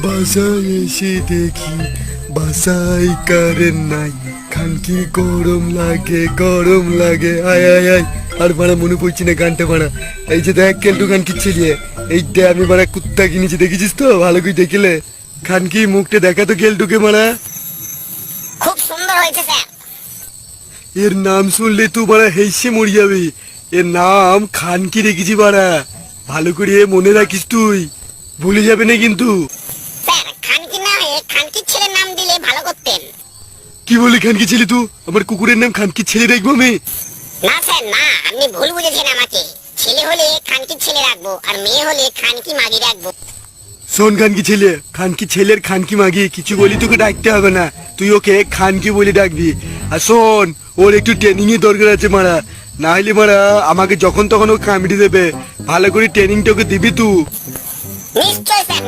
বাসায় এসে দেখি বাসায় কারেন্ট নাই, খানকি গরম লাগে আয় আয় আয়। আর মারা মনে পড়ছে না গানটা মারা। এই যে দেখ কেলটু খানকি ছেলে, এইটা আমি মারা কুত্তা কিনেছি, দেখেছিস তো? ভালো করে দেখলে খানকি মুখটা দেখা তো কেলটুকে মারা। খুব সুন্দর হয়েছে স্যার। এর নাম শুনলে তুই মারা হেসে মরে যাবি। এর নাম খানকি রেখেছি মারা, ভালো করে মনে রাখিস, তুই ভুলে যাবে না কিন্তু। স্যার খানকি না হয়ে খানকির ছেলের নাম দিলে ভালো করতেন। কি বলি খানকি ছেলে? তুই আমার কুকুরের নাম খানকি ছেলে রাখবো আমি? না স্যার না, আপনি ভুল বুঝেছেন আমাকে। ছেলে হলে খানকির ছেলে রাখবো, আর মেয়ে হলে খানকি মাগি রাখবো। শোন খানকি ছেলে, খানকি ছেলের খানকি মাগি কিছু বলি তোকে ডাকতে হবে না, তুই ওকে খানকি বলে ডাকবি। আর শোন, ওর একটু ট্রেনিং এর দরকার আছে মারা, না হলে মারা আমাকে যখন তখন ও কামড়ে দেবে। ভালো করে ট্রেনিংটা ওকে দিবি তুই। নিশ্চয় স্যার